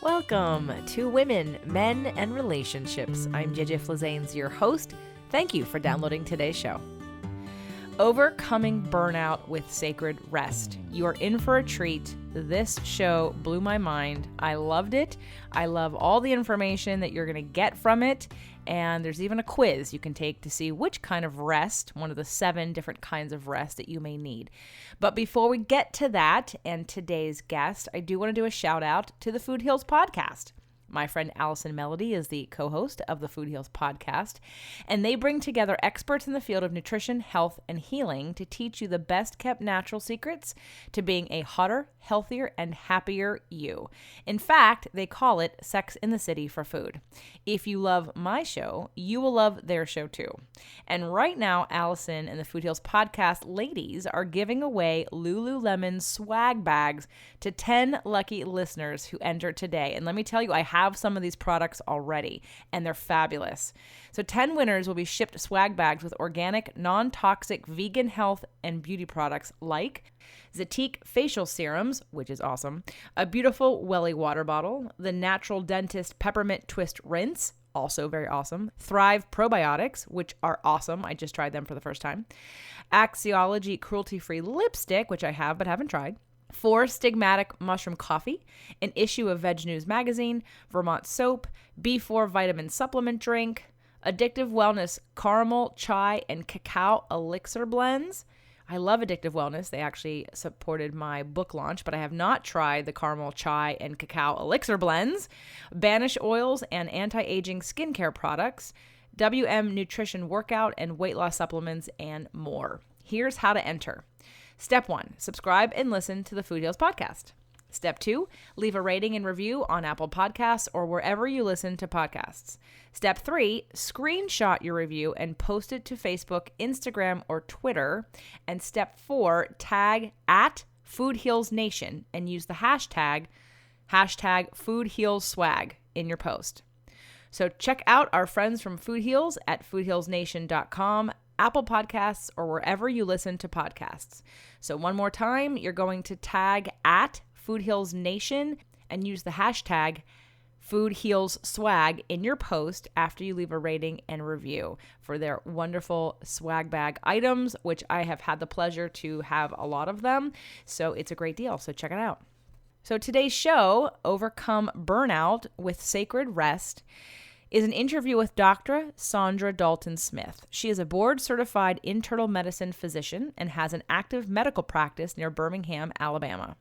Welcome to Women, Men, and Relationships. I'm JJ Flazanes, your host. Thank you for downloading today's show. Overcoming burnout with sacred rest. You are in for a treat. This show blew my mind. I loved it. I love all the information that you're going to get from it. And there's even a quiz you can take to see which kind of rest, one of the 7 different kinds of rest that you may need. But before we get to that and today's guest, I do want to do a shout out to the Food Heals podcast. My friend Allison Melody is the co-host of the Food Heals podcast, and they bring together experts in the field of nutrition, health, and healing to teach you the best-kept natural secrets to being a hotter, healthier, and happier you. In fact, they call it Sex in the City for food. If you love my show, you will love their show too. And right now, Allison and the Food Heals podcast ladies are giving away Lululemon swag bags to 10 lucky listeners who enter today. And let me tell you, I have some of these products already, and they're fabulous. So 10 winners will be shipped swag bags with organic, non-toxic, vegan health and beauty products like Zatique facial serums, which is awesome, a beautiful Welly water bottle, the Natural Dentist Peppermint Twist Rinse, also very awesome, Thrive probiotics, which are awesome. I just tried them for the first time, Axiology cruelty-free lipstick, which I have but haven't tried, 4 Stigmatic mushroom coffee, an issue of Veg News magazine, Vermont soap, B4 vitamin supplement drink, Addictive Wellness caramel, chai, and cacao elixir blends. I love Addictive Wellness. They actually supported my book launch, but I have not tried the caramel, chai, and cacao elixir blends, Banish oils and anti-aging skincare products, WM nutrition workout and weight loss supplements, and more. Here's how to enter. Step 1, subscribe and listen to the Food Heals podcast. Step 2, leave a rating and review on Apple Podcasts or wherever you listen to podcasts. Step 3, screenshot your review and post it to Facebook, Instagram, or Twitter. And step 4, tag at Food Heals Nation and use the hashtag #FoodHealsSwag in your post. So check out our friends from Food Heals at foodhealsnation.com, Apple Podcasts, or wherever you listen to podcasts. So one more time, you're going to tag at Food Heals Nation and use the hashtag FoodHealsSwag in your post after you leave a rating and review for their wonderful swag bag items, which I have had the pleasure to have a lot of them. So it's a great deal. So check it out. So today's show, Overcome Burnout with Sacred Rest, is an interview with Dr. Saundra Dalton-Smith. She is a board-certified internal medicine physician and has an active medical practice near Birmingham, Alabama.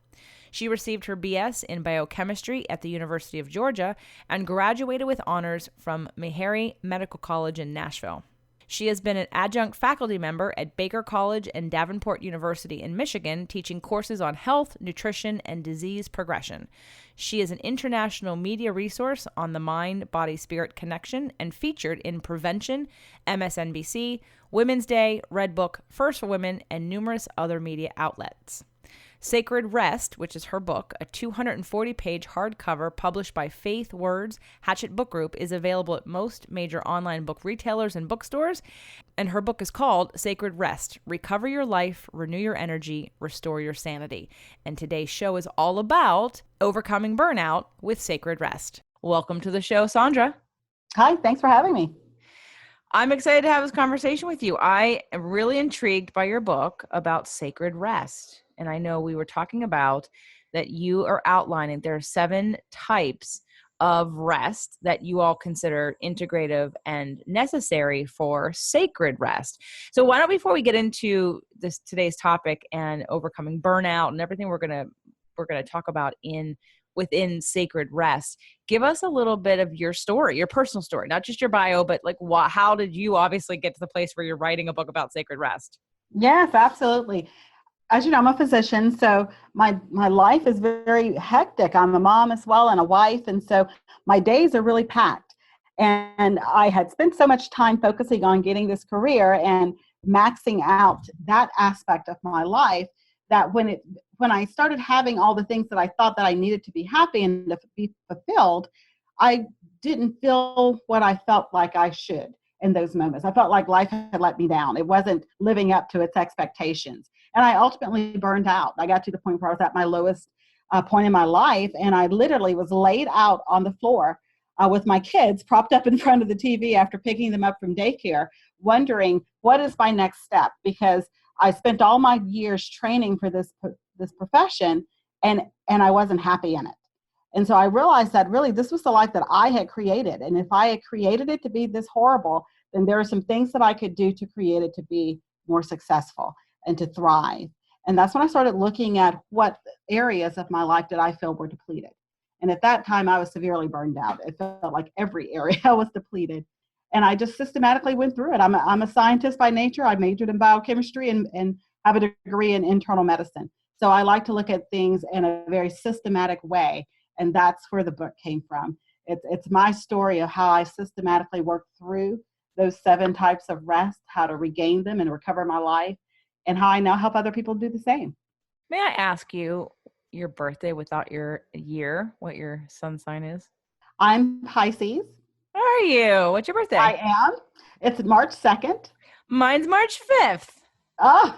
She received her BS in Biochemistry at the University of Georgia and graduated with honors from Meharry Medical College in Nashville. She has been an adjunct faculty member at Baker College and Davenport University in Michigan, teaching courses on health, nutrition, and disease progression. She is an international media resource on the mind-body-spirit connection and featured in Prevention, MSNBC, Women's Day, Redbook, First for Women, and numerous other media outlets. Sacred Rest, which is her book, a 240-page hardcover published by Faith Words Hatchet Book Group, is available at most major online book retailers and bookstores. And her book is called Sacred Rest, Recover Your Life, Renew Your Energy, Restore Your Sanity. And today's show is all about overcoming burnout with sacred rest. Welcome to the show, Saundra. Hi, thanks for having me. I'm excited to have this conversation with you. I am really intrigued by your book about sacred rest. And I know we were talking about that you are outlining there are 7 types of rest that you all consider integrative and necessary for sacred rest. So why don't, before we get into this today's topic and overcoming burnout and everything we're gonna talk about within sacred rest, give us a little bit of your story, your personal story, not just your bio, but like how did you obviously get to the place where you're writing a book about sacred rest? Yes, absolutely. As you know, I'm a physician, so my life is very hectic. I'm a mom as well and a wife, and so my days are really packed. And I had spent so much time focusing on getting this career and maxing out that aspect of my life that when I started having all the things that I thought that I needed to be happy and to be fulfilled, I didn't feel what I felt like I should in those moments. I felt like life had let me down. It wasn't living up to its expectations. And I ultimately burned out. I got to the point where I was at my lowest point in my life, and I literally was laid out on the floor with my kids propped up in front of the TV after picking them up from daycare, wondering what is my next step, because I spent all my years training for this profession, and I wasn't happy in it. And so I realized that really this was the life that I had created. And if I had created it to be this horrible, then there are some things that I could do to create it to be more successful and to thrive. And that's when I started looking at what areas of my life did I feel were depleted. And at that time, I was severely burned out. It felt like every area was depleted. And I just systematically went through it. I'm a scientist by nature. I majored in biochemistry and have a degree in internal medicine. So I like to look at things in a very systematic way. And that's where the book came from. It's my story of how I systematically worked through those 7 types of rest, how to regain them and recover my life, and how I now help other people do the same. May I ask you your birthday without your year, what your sun sign is? I'm Pisces. How are you? What's your birthday? I am. It's March 2nd. Mine's March 5th. Oh.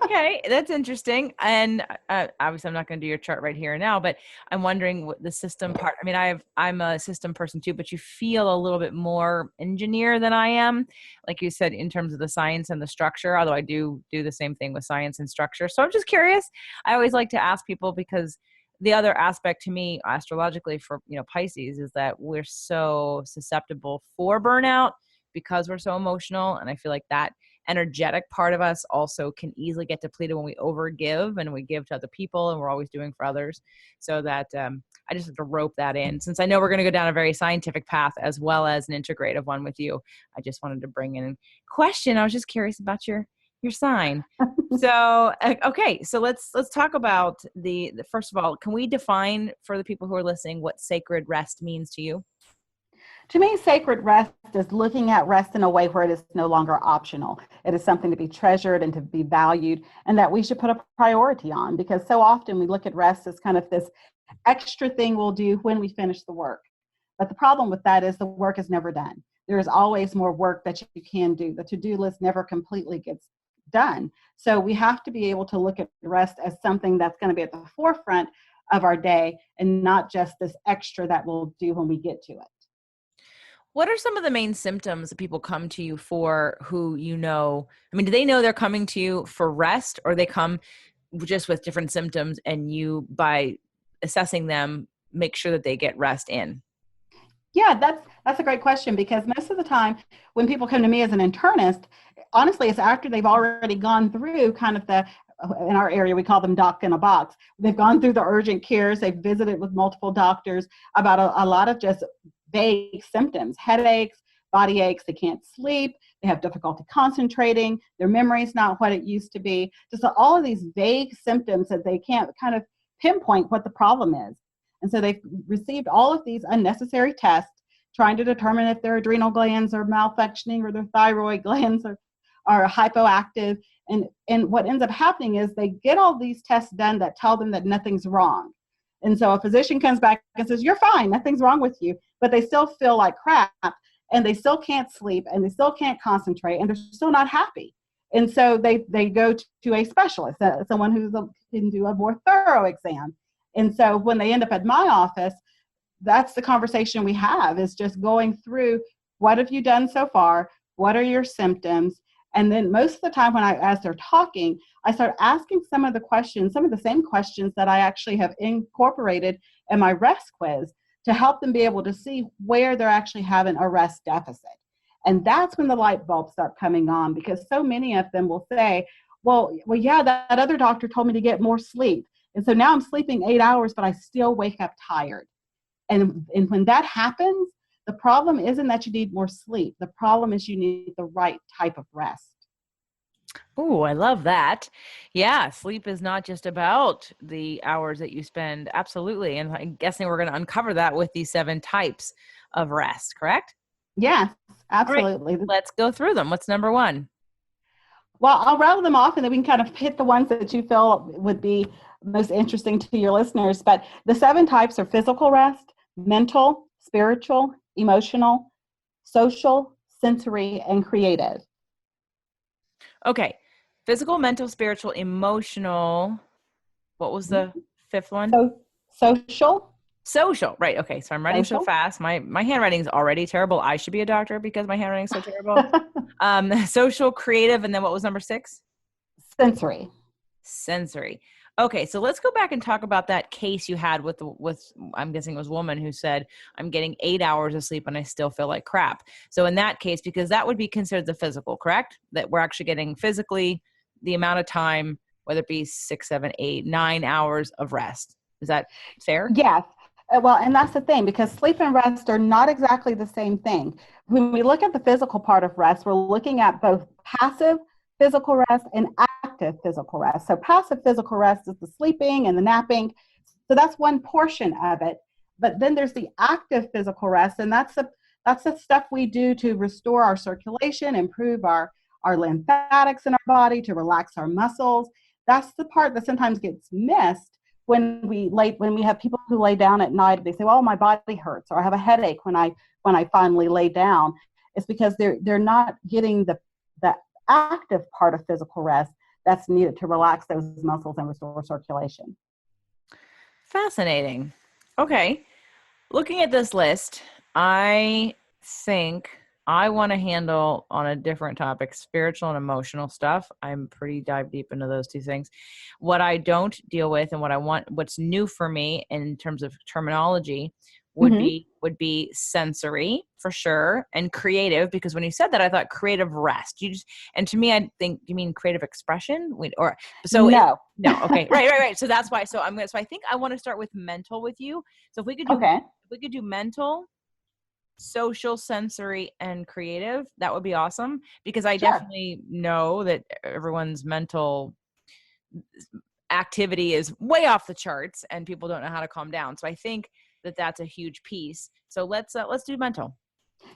Okay, that's interesting. And obviously, I'm not going to do your chart right here and now, but I'm wondering what the system part. I mean, I'm a system person too, but you feel a little bit more engineer than I am, like you said, in terms of the science and the structure. Although I do the same thing with science and structure. So I'm just curious. I always like to ask people, because the other aspect to me astrologically for Pisces is that we're so susceptible for burnout because we're so emotional, and I feel like that energetic part of us also can easily get depleted when we overgive and we give to other people, and we're always doing for others. So that I just have to rope that in. Since I know we're going to go down a very scientific path as well as an integrative one with you, I just wanted to bring in a question. I was just curious about your sign. So okay, so let's talk about the first of all, can we define for the people who are listening what sacred rest means to you? To me, sacred rest is looking at rest in a way where it is no longer optional. It is something to be treasured and to be valued, and that we should put a priority on, because so often we look at rest as kind of this extra thing we'll do when we finish the work. But the problem with that is the work is never done. There is always more work that you can do. The to-do list never completely gets done. So we have to be able to look at rest as something that's going to be at the forefront of our day, and not just this extra that we'll do when we get to it. What are some of the main symptoms that people come to you for who I mean, do they know they're coming to you for rest, or they come just with different symptoms and you, by assessing them, make sure that they get rest in? Yeah, that's a great question, because most of the time when people come to me as an internist, honestly, it's after they've already gone through kind of in our area, we call them doc in a box. They've gone through the urgent cares. They've visited with multiple doctors about a lot of just vague symptoms, headaches, body aches, they can't sleep, they have difficulty concentrating, their memory's not what it used to be. Just all of these vague symptoms that they can't kind of pinpoint what the problem is. And so they've received all of these unnecessary tests trying to determine if their adrenal glands are malfunctioning or their thyroid glands are hypoactive. And what ends up happening is they get all these tests done that tell them that nothing's wrong. And so a physician comes back and says, you're fine, nothing's wrong with you, but they still feel like crap, and they still can't sleep, and they still can't concentrate, and they're still not happy. And so they go to a specialist, someone who can do a more thorough exam. And so when they end up at my office, that's the conversation we have, is just going through, what have you done so far? What are your symptoms? And then most of the time as they're talking, I start asking some of the same questions that I actually have incorporated in my rest quiz, to help them be able to see where they're actually having a rest deficit. And that's when the light bulbs start coming on, because so many of them will say, well, yeah, that other doctor told me to get more sleep. And so now I'm sleeping 8 hours, but I still wake up tired. And when that happens, the problem isn't that you need more sleep. The problem is you need the right type of rest. Oh, I love that. Yeah, sleep is not just about the hours that you spend. Absolutely. And I'm guessing we're going to uncover that with these 7 types of rest, correct? Yes, absolutely. Right, let's go through them. What's number 1? Well, I'll rattle them off, and then we can kind of hit the ones that you feel would be most interesting to your listeners. But the 7 types are physical rest, mental, spiritual, emotional, social, sensory, and creative. Okay. Physical, mental, spiritual, emotional. What was the fifth one? So social. Social, right? Okay, so I'm writing so Social. fast. My handwriting is already terrible. I should be a doctor because my handwriting is so terrible. Social, creative, and then what was number 6? Sensory. Sensory. Okay, so let's go back and talk about that case you had with I'm guessing it was a woman who said, I'm getting 8 hours of sleep and I still feel like crap. So in that case, because that would be considered the physical, correct? That we're actually getting physically the amount of time, whether it be 6, 7, 8, 9 hours of rest. Is that fair? Yes. Well, and that's the thing, because sleep and rest are not exactly the same thing. When we look at the physical part of rest, we're looking at both passive physical rest and active physical rest. So passive physical rest is the sleeping and the napping. So that's one portion of it. But then there's the active physical rest, and that's the stuff we do to restore our circulation, improve our lymphatics in our body, to relax our muscles. That's the part that sometimes gets missed when we have people who lay down at night. They say, well, my body hurts, or I have a headache when I finally lay down. It's because they're not getting the active part of physical rest that's needed to relax those muscles and restore circulation. Fascinating. Okay. Looking at this list, I think I want to handle on a different topic, spiritual and emotional stuff. I'm pretty dive deep into those two things. What I don't deal with and what's new for me in terms of terminology would be sensory for sure, and creative, because when you said that, I thought creative rest. And to me, I think you mean creative expression. No. No. Okay. Right. So that's why. So I think I want to start with mental with you. So if we could do mental, social, sensory, and creative, that would be awesome, because I definitely know that everyone's mental activity is way off the charts and people don't know how to calm down. So I think that that's a huge piece. So let's do mental.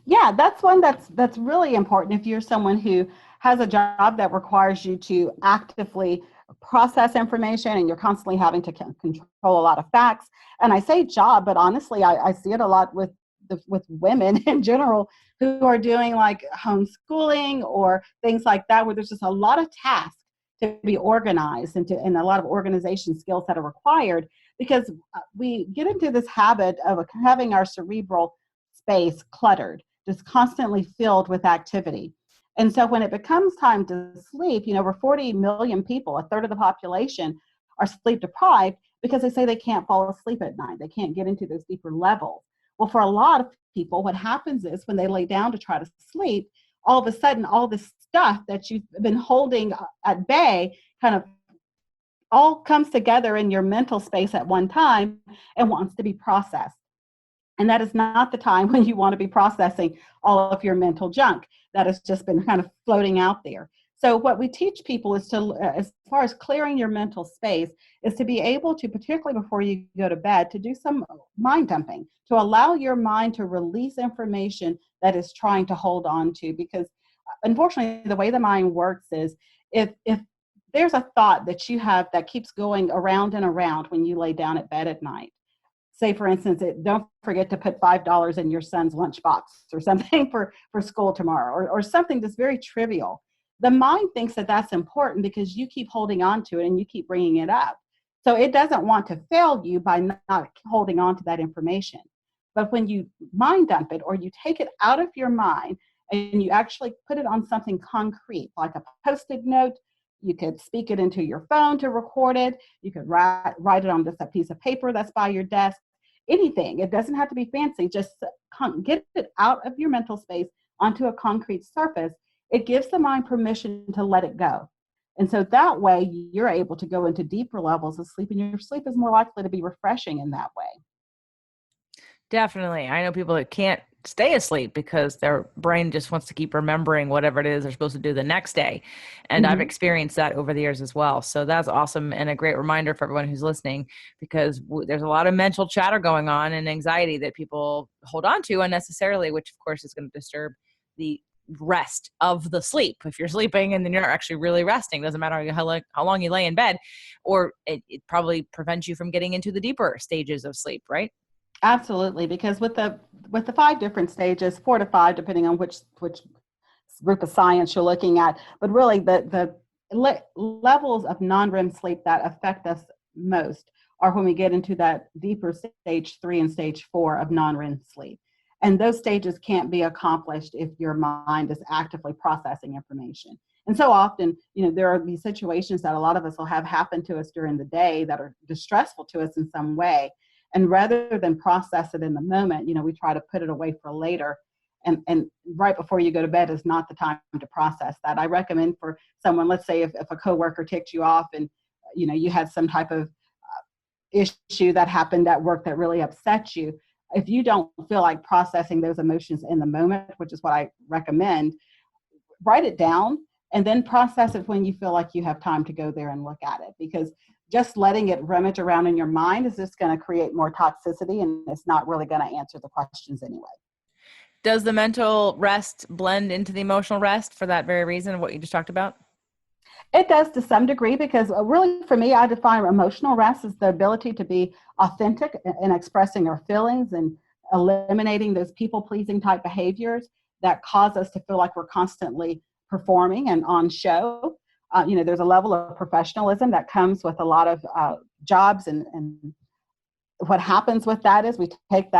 Yeah, that's one that's really important if you're someone who has a job that requires you to actively process information and you're constantly having to control a lot of facts. And I say job, but honestly, I see it a lot with women in general who are doing like homeschooling or things like that, where there's just a lot of tasks to be organized and a lot of organization skills that are required, because we get into this habit of having our cerebral space cluttered, just constantly filled with activity. And so when it becomes time to sleep, over 40 million people, a third of the population, are sleep deprived because they say they can't fall asleep at night. They can't get into those deeper levels. Well, for a lot of people, what happens is when they lay down to try to sleep, all of a sudden, all this stuff that you've been holding at bay kind of all comes together in your mental space at one time and wants to be processed. And that is not the time when you want to be processing all of your mental junk that has just been kind of floating out there. So what we teach people is as far as clearing your mental space, is to be able to, particularly before you go to bed, to do some mind dumping, to allow your mind to release information that is trying to hold on to. Because unfortunately, the way the mind works is if there's a thought that you have that keeps going around and around when you lay down at bed at night. Say, for instance, don't forget to put $5 in your son's lunchbox or something for school tomorrow, or something that's very trivial. The mind thinks that that's important because you keep holding on to it and you keep bringing it up. So it doesn't want to fail you by not holding on to that information. But when you mind dump it, or you take it out of your mind and you actually put it on something concrete, like a Post-it note, you could speak it into your phone to record it. You could write it on just a piece of paper that's by your desk. Anything. It doesn't have to be fancy. Just get it out of your mental space onto a concrete surface. It gives the mind permission to let it go. And so that way you're able to go into deeper levels of sleep, and your sleep is more likely to be refreshing in that way. Definitely. I know people that can't stay asleep because their brain just wants to keep remembering whatever it is they're supposed to do the next day. And I've experienced that over the years as well. So that's awesome, and a great reminder for everyone who's listening, because there's a lot of mental chatter going on and anxiety that people hold on to unnecessarily, which of course is going to disturb the rest of the sleep. If you're sleeping and then you're not actually really resting, doesn't matter how long you lay in bed, or it probably prevents you from getting into the deeper stages of sleep, right? Absolutely, because with the 5 different stages, 4 to 5, depending on which group of science you're looking at, but really the levels of non-REM sleep that affect us most are when we get into that deeper stage 3 and stage 4 of non-REM sleep. And those stages can't be accomplished if your mind is actively processing information. And so often, there are these situations that a lot of us will have happen to us during the day that are distressful to us in some way. And rather than process it in the moment, we try to put it away for later. And right before you go to bed is not the time to process that. I recommend for someone, let's say if a coworker ticked you off and, you had some type of issue that happened at work that really upset you. If you don't feel like processing those emotions in the moment, which is what I recommend, write it down and then process it when you feel like you have time to go there and look at it. Because just letting it rummage around in your mind is just going to create more toxicity, and it's not really going to answer the questions anyway. Does the mental rest blend into the emotional rest for that very reason of what you just talked about? It does to some degree, because really for me, I define emotional rest as the ability to be authentic in expressing our feelings and eliminating those people-pleasing type behaviors that cause us to feel like we're constantly performing and on show. There's a level of professionalism that comes with a lot of jobs, and what happens with that is we take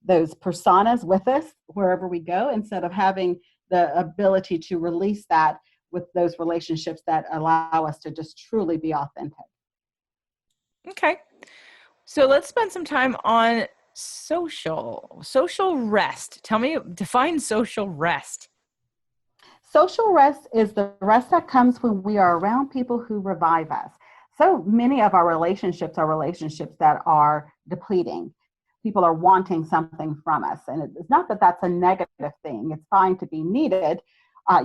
those personas with us wherever we go, instead of having the ability to release that with those relationships that allow us to just truly be authentic. Okay. So let's spend some time on social rest. Tell me, define social rest. Social rest is the rest that comes when we are around people who revive us. So many of our relationships are relationships that are depleting. People are wanting something from us. And it's not that that's a negative thing. It's fine to be needed.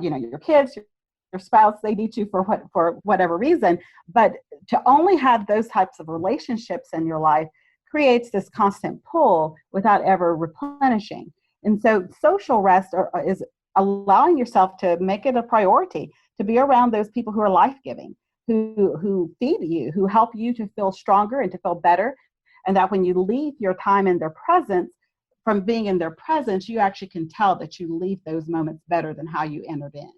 Your kids, your spouse, they need you for whatever reason. But to only have those types of relationships in your life creates this constant pull without ever replenishing. And so social rest is allowing yourself to make it a priority to be around those people who are life-giving, who feed you, who help you to feel stronger and to feel better. And that when you leave your time in their presence, from being in their presence, you actually can tell that you leave those moments better than how you entered in.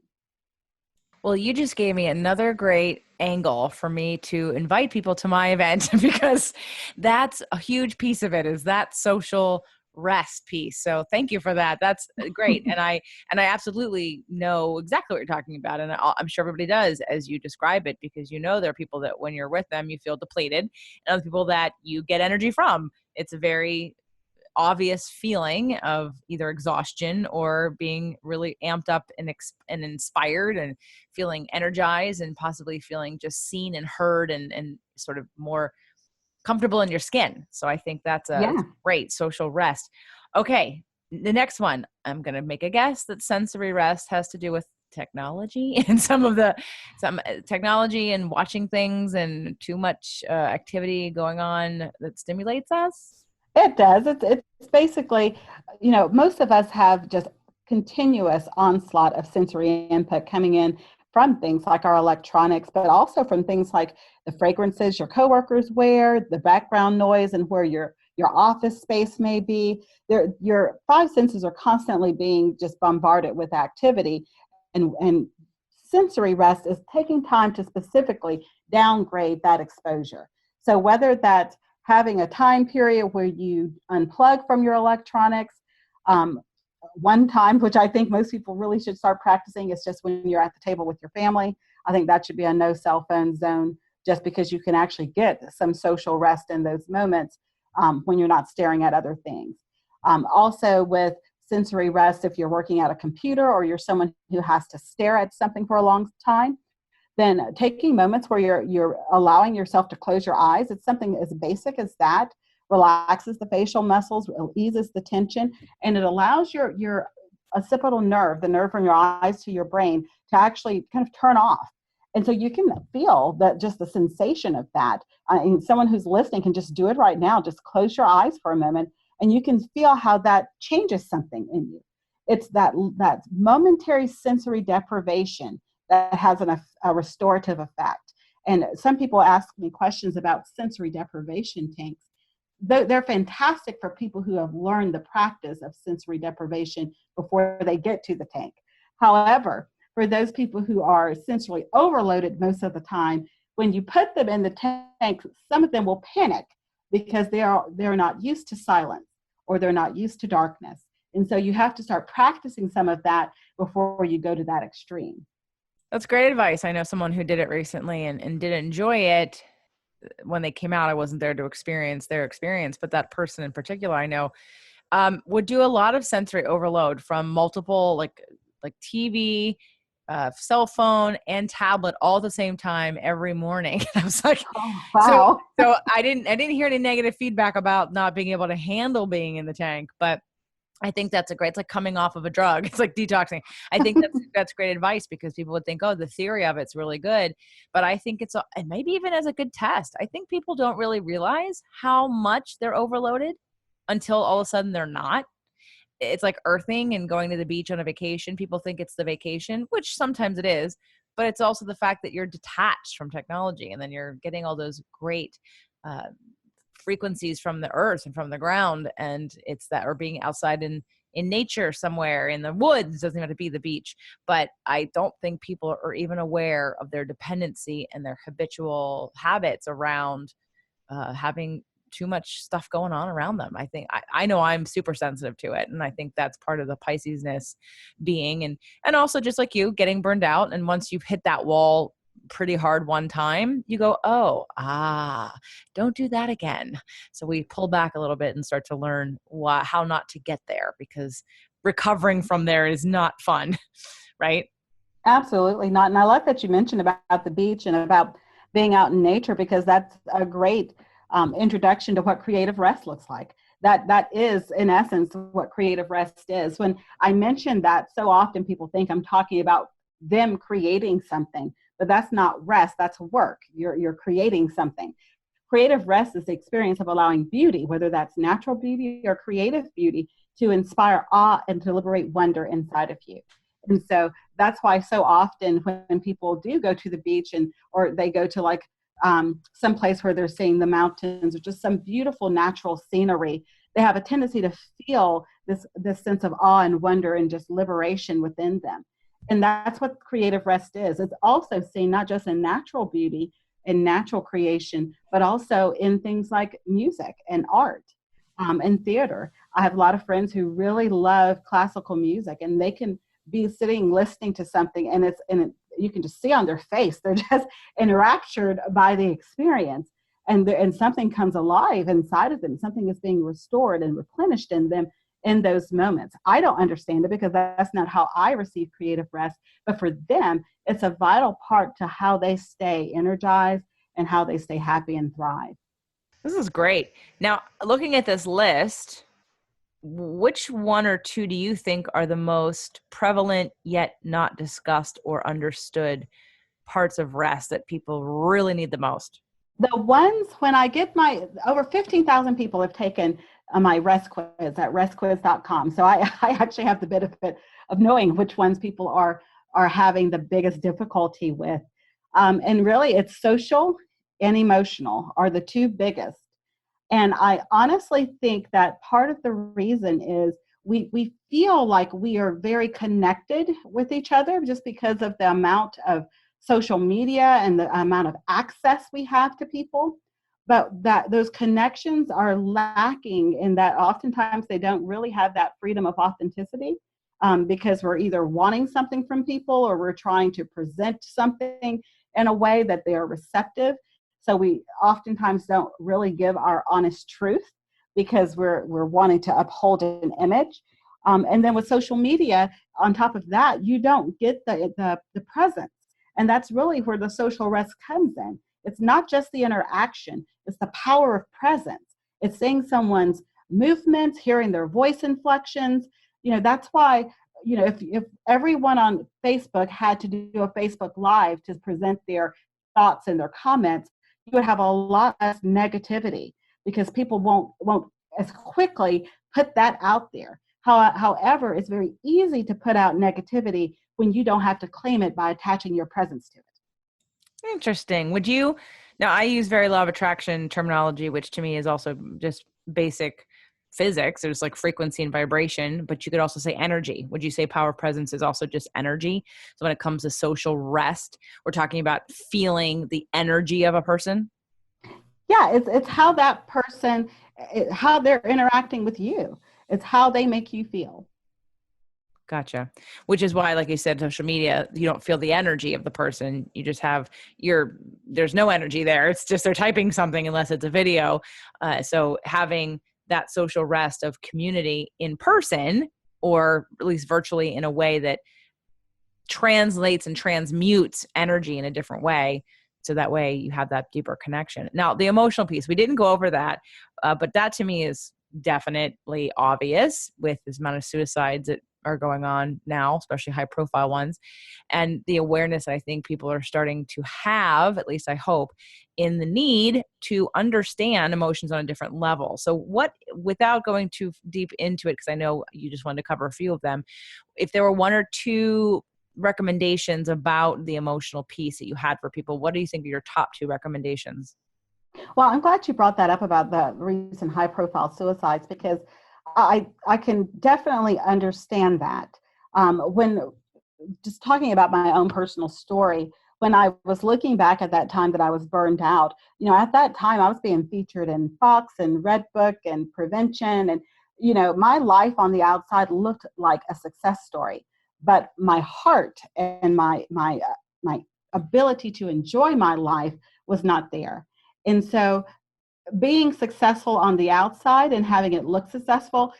Well, you just gave me another great angle for me to invite people to my event, because that's a huge piece of it, is that social rest piece. So thank you for that. That's great. And I absolutely know exactly what you're talking about. And I'm sure everybody does as you describe it, because there are people that when you're with them, you feel depleted, and other people that you get energy from. It's a very obvious feeling of either exhaustion or being really amped up and inspired and feeling energized, and possibly feeling just seen and heard and sort of more comfortable in your skin. So I think that's a great social rest. Okay. The next one, I'm going to make a guess that sensory rest has to do with technology and some technology and watching things and too much activity going on that stimulates us. It does. It's basically, most of us have just continuous onslaught of sensory input coming in from things like our electronics, but also from things like the fragrances your coworkers wear, the background noise, and where your office space may be. Your five senses are constantly being just bombarded with activity, and sensory rest is taking time to specifically downgrade that exposure. So whether that's having a time period where you unplug from your electronics, one time, which I think most people really should start practicing, is just when you're at the table with your family. I think that should be a no cell phone zone, just because you can actually get some social rest in those moments when you're not staring at other things. Also with sensory rest, if you're working at a computer or you're someone who has to stare at something for a long time, then taking moments where you're allowing yourself to close your eyes. It's something as basic as that. Relaxes the facial muscles, eases the tension, and it allows your occipital nerve, the nerve from your eyes to your brain, to actually kind of turn off. And so you can feel that, just the sensation of that. Someone who's listening can just do it right now. Just close your eyes for a moment, and you can feel how that changes something in you. It's that momentary sensory deprivation that has a restorative effect. And some people ask me questions about sensory deprivation tanks. They're fantastic for people who have learned the practice of sensory deprivation before they get to the tank. However, for those people who are sensorily overloaded most of the time, when you put them in the tank, some of them will panic because they're not used to silence, or they're not used to darkness. And so you have to start practicing some of that before you go to that extreme. That's great advice. I know someone who did it recently and did enjoy it. When they came out, I wasn't there to experience their experience, but that person in particular, I know, would do a lot of sensory overload from multiple, like TV, cell phone, and tablet all at the same time every morning. I was like, oh, wow. So I didn't hear any negative feedback about not being able to handle being in the tank, but I think that's it's like coming off of a drug. It's like detoxing. I think that's great advice, because people would think, oh, the theory of it's really good. But I think and maybe even as a good test, I think people don't really realize how much they're overloaded until all of a sudden they're not. It's like earthing and going to the beach on a vacation. People think it's the vacation, which sometimes it is, but it's also the fact that you're detached from technology, and then you're getting all those great frequencies from the earth and from the ground. And it's that, or being outside in nature somewhere in the woods, doesn't have to be the beach. But I don't think people are even aware of their dependency and their habitual habits around having too much stuff going on around them. I think I know I'm super sensitive to it. And I think that's part of the Pisces-ness being, and also just like you, getting burned out. And once you've hit that wall pretty hard one time, you go, don't do that again. So we pull back a little bit and start to learn how not to get there, because recovering from there is not fun, right? Absolutely not. And I like that you mentioned about the beach and about being out in nature, because that's a great introduction to what creative rest looks like. That is, in essence, what creative rest is. When I mention that, so often people think I'm talking about them creating something, but that's not rest. That's work. You're creating something. Creative rest is the experience of allowing beauty, whether that's natural beauty or creative beauty, to inspire awe and to liberate wonder inside of you. And so that's why so often when people do go to the beach or they go to like some place where they're seeing the mountains or just some beautiful natural scenery, they have a tendency to feel this sense of awe and wonder and just liberation within them. And that's what creative rest is. It's also seen not just in natural beauty and natural creation, but also in things like music and art and theater. I have a lot of friends who really love classical music, and they can be sitting listening to something, and you can just see on their face, they're just enraptured by the experience, and something comes alive inside of them. Something is being restored and replenished in them in those moments. I don't understand it, because that's not how I receive creative rest, but for them, it's a vital part to how they stay energized and how they stay happy and thrive. This is great. Now, looking at this list, which one or two do you think are the most prevalent yet not discussed or understood parts of rest that people really need the most? The ones, when I get over 15,000 people have taken my rest quiz at restquiz.com. So I actually have the benefit of knowing which ones people are having the biggest difficulty with. And really, it's social and emotional are the two biggest. And I honestly think that part of the reason is we feel like we are very connected with each other just because of the amount of social media and the amount of access we have to people. But that those connections are lacking in that oftentimes they don't really have that freedom of authenticity, because we're either wanting something from people or we're trying to present something in a way that they are receptive. So we oftentimes don't really give our honest truth because we're wanting to uphold an image. And then with social media, on top of that, you don't get the presence. And that's really where the social rest comes in. It's not just the interaction, it's the power of presence. It's seeing someone's movements, hearing their voice inflections. That's why, if everyone on Facebook had to do a Facebook Live to present their thoughts and their comments, you would have a lot less negativity because people won't as quickly put that out there. However, it's very easy to put out negativity when you don't have to claim it by attaching your presence to it. Interesting. Now I use very law of attraction terminology, which to me is also just basic physics. There's like frequency and vibration, but you could also say energy. Would you say power of presence is also just energy? So when it comes to social rest, we're talking about feeling the energy of a person? Yeah, it's how that person, how they're interacting with you. It's how they make you feel. Gotcha. Which is why, like you said, social media, you don't feel the energy of the person. You just have there's no energy there. It's just they're typing something unless it's a video. So having that social rest of community in person, or at least virtually, in a way that translates and transmutes energy in a different way. So that way you have that deeper connection. Now, the emotional piece, we didn't go over that, but that to me is definitely obvious with this amount of suicides that are going on now, especially high profile ones. And the awareness I think people are starting to have, at least I hope, in the need to understand emotions on a different level. So what, without going too deep into it, because I know you just wanted to cover a few of them, if there were one or two recommendations about the emotional piece that you had for people, what do you think are your top two recommendations? Well, I'm glad you brought that up about the recent high profile suicides, because I can definitely understand that. When just talking about my own personal story, when I was looking back at that time that I was burned out, at that time I was being featured in Fox and Redbook and Prevention. And, my life on the outside looked like a success story, but my heart and my ability to enjoy my life was not there. And so being successful on the outside and having it look successful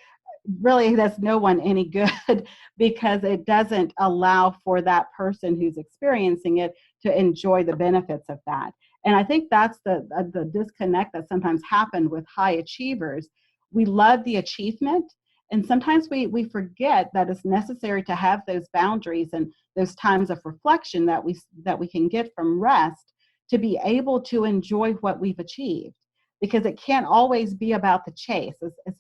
really does no one any good, because it doesn't allow for that person who's experiencing it to enjoy the benefits of that. And I think that's the disconnect that sometimes happens with high achievers. We love the achievement, and sometimes we forget that it's necessary to have those boundaries and those times of reflection that we can get from rest to be able to enjoy what we've achieved, because it can't always be about the chase. As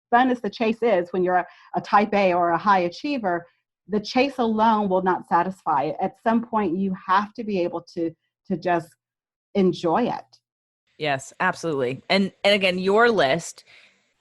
fun as the chase is when you're a type A or a high achiever, the chase alone will not satisfy. At some point, you have to be able to just enjoy it. Yes, absolutely. And again, your list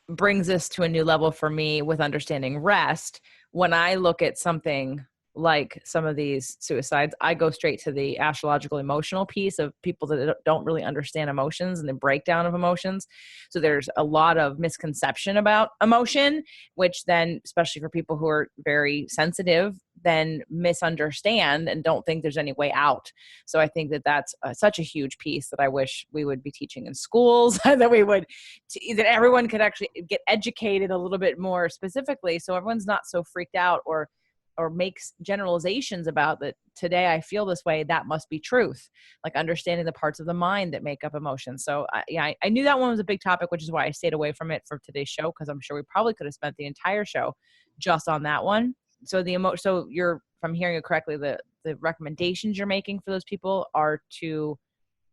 brings us to a new level for me with understanding rest. When I look at something like some of these suicides, I go straight to the astrological emotional piece of people that don't really understand emotions and the breakdown of emotions. So there's a lot of misconception about emotion, which then, especially for people who are very sensitive, then misunderstand and don't think there's any way out. So I think that that's such a huge piece that I wish we would be teaching in schools, that we would, that everyone could actually get educated a little bit more specifically, so everyone's not so freaked out or makes generalizations about that. Today I feel this way, that must be truth. Like understanding the parts of the mind that make up emotions. So I knew that one was a big topic, which is why I stayed away from it for today's show, because I'm sure we probably could have spent the entire show just on that one. So so you're, if I'm hearing it correctly, the recommendations you're making for those people are to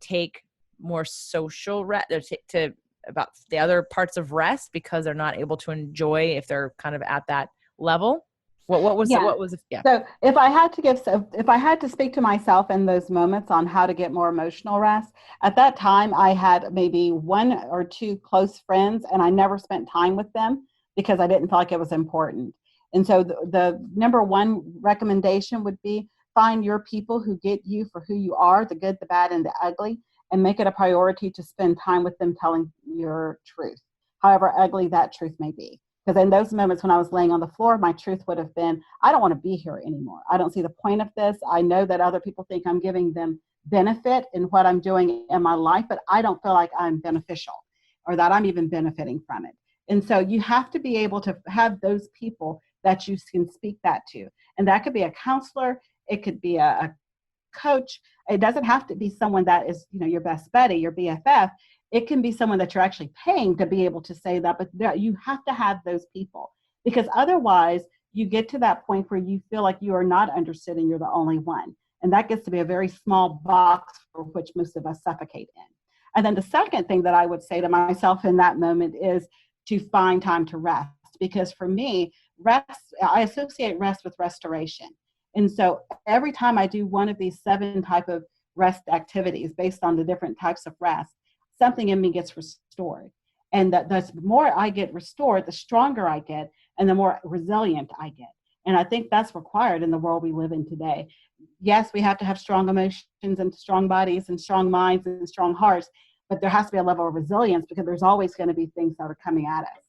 take more social rest, to about the other parts of rest, because they're not able to enjoy if they're kind of at that level. What was yeah. So if I had to speak to myself in those moments on how to get more emotional rest, at that time I had maybe one or two close friends, and I never spent time with them because I didn't feel like it was important. And so the number one recommendation would be find your people who get you for who you are, the good, the bad, and the ugly, and make it a priority to spend time with them telling your truth, however ugly that truth may be. Because in those moments when I was laying on the floor, my truth would have been, I don't want to be here anymore. I don't see the point of this. I know that other people think I'm giving them benefit in what I'm doing in my life, but I don't feel like I'm beneficial or that I'm even benefiting from it. And so you have to be able to have those people that you can speak that to. And that could be a counselor. It could be a coach. It doesn't have to be someone that is, your best buddy, your BFF. It can be someone that you're actually paying to be able to say that, but you have to have those people, because otherwise you get to that point where you feel like you are not understood and you're the only one. And that gets to be a very small box for which most of us suffocate in. And then the second thing that I would say to myself in that moment is to find time to rest, because for me, I associate rest with restoration. And so every time I do one of these 7 type of rest activities based on the different types of rest, something in me gets restored. And the more I get restored, the stronger I get and the more resilient I get. And I think that's required in the world we live in today. Yes, we have to have strong emotions and strong bodies and strong minds and strong hearts, but there has to be a level of resilience because there's always going to be things that are coming at us.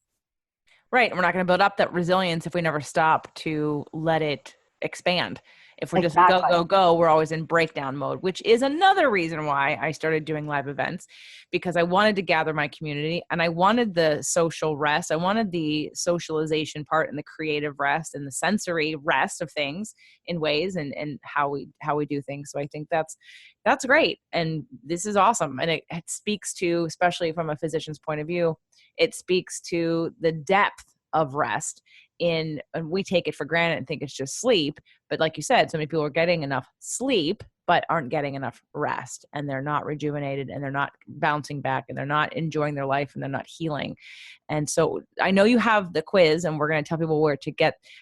Right. And we're not going to build up that resilience if we never stop to let it expand. If we're just go, go, go, we're always in breakdown mode, which is another reason why I started doing live events, because I wanted to gather my community and I wanted the social rest. I wanted the socialization part and the creative rest and the sensory rest of things in ways and how we do things. So I think that's great. And this is awesome. And it speaks to, especially from a physician's point of view, it speaks to the depth of rest and we take it for granted and think it's just sleep. But like you said, so many people are getting enough sleep, but aren't getting enough rest, and they're not rejuvenated and they're not bouncing back and they're not enjoying their life and they're not healing. And so I know you have the quiz, and we're going to tell people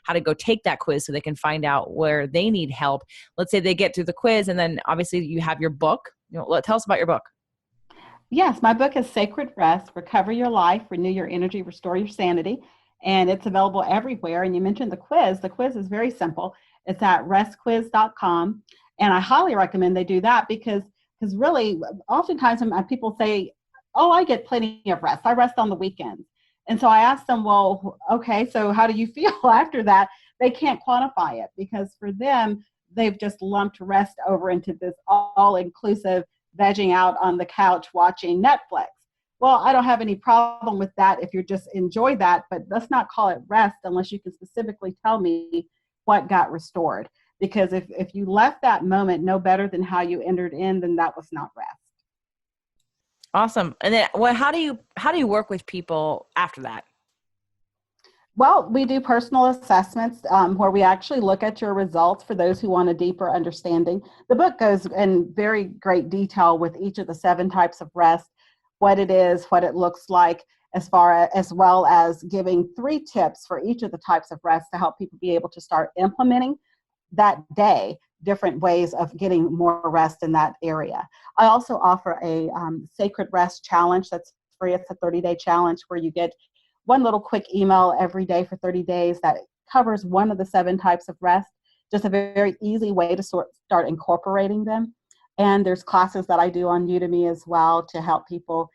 how to go take that quiz so they can find out where they need help. Let's say they get through the quiz, and then obviously you have your book. Tell us about your book. Yes, my book is Sacred Rest, Recover Your Life, Renew Your Energy, Restore Your Sanity. And it's available everywhere. And you mentioned the quiz. The quiz is very simple. It's at restquiz.com. And I highly recommend they do that because really, oftentimes when people say, oh, I get plenty of rest. I rest on the weekends. And so I asked them, well, okay, so how do you feel after that? They can't quantify it because for them, they've just lumped rest over into this all-inclusive vegging out on the couch watching Netflix. Well, I don't have any problem with that if you just enjoy that, but let's not call it rest unless you can specifically tell me what got restored. Because if you left that moment no better than how you entered in, then that was not rest. Awesome. And then how do you work with people after that? Well, we do personal assessments where we actually look at your results for those who want a deeper understanding. The book goes in very great detail with each of the 7 types of rest, what it is, what it looks like, as well as giving 3 tips for each of the types of rest to help people be able to start implementing that day, different ways of getting more rest in that area. I also offer a Sacred Rest challenge that's free. It's a 30-day challenge where you get one little quick email every day for 30 days that covers one of the 7 types of rest, just a very easy way to start incorporating them. And there's classes that I do on Udemy as well to help people.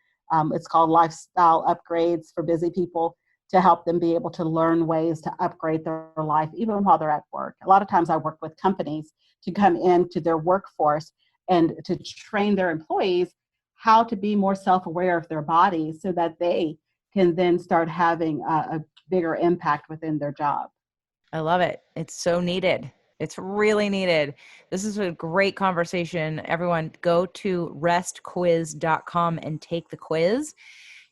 It's called Lifestyle Upgrades for Busy People, to help them be able to learn ways to upgrade their life even while they're at work. A lot of times I work with companies to come into their workforce and to train their employees how to be more self-aware of their bodies so that they can then start having a bigger impact within their job. I love it. It's so needed. It's really needed. This is a great conversation. Everyone, go to restquiz.com and take the quiz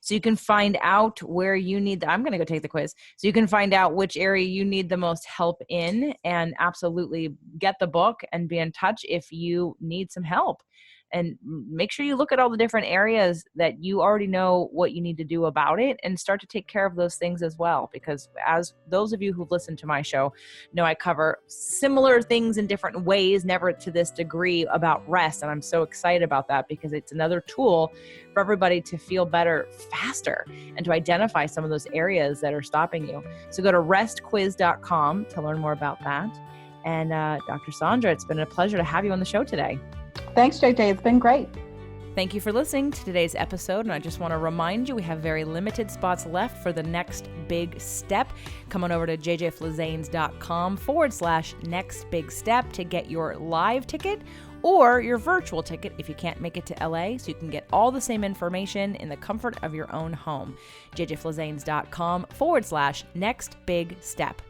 so you can find out where you need I'm going to go take the quiz so you can find out which area you need the most help in, and absolutely get the book and be in touch if you need some help. And make sure you look at all the different areas that you already know what you need to do about it and start to take care of those things as well. Because as those of you who've listened to my show know, I cover similar things in different ways, never to this degree about rest. And I'm so excited about that because it's another tool for everybody to feel better faster and to identify some of those areas that are stopping you. So go to restquiz.com to learn more about that. And Dr. Saundra, it's been a pleasure to have you on the show today. Thanks, JJ. It's been great. Thank you for listening to today's episode. And I just want to remind you, we have very limited spots left for the next big step. Come on over to jjflizanes.com/next big step to get your live ticket or your virtual ticket if you can't make it to LA, so you can get all the same information in the comfort of your own home. jjflizanes.com/next big step.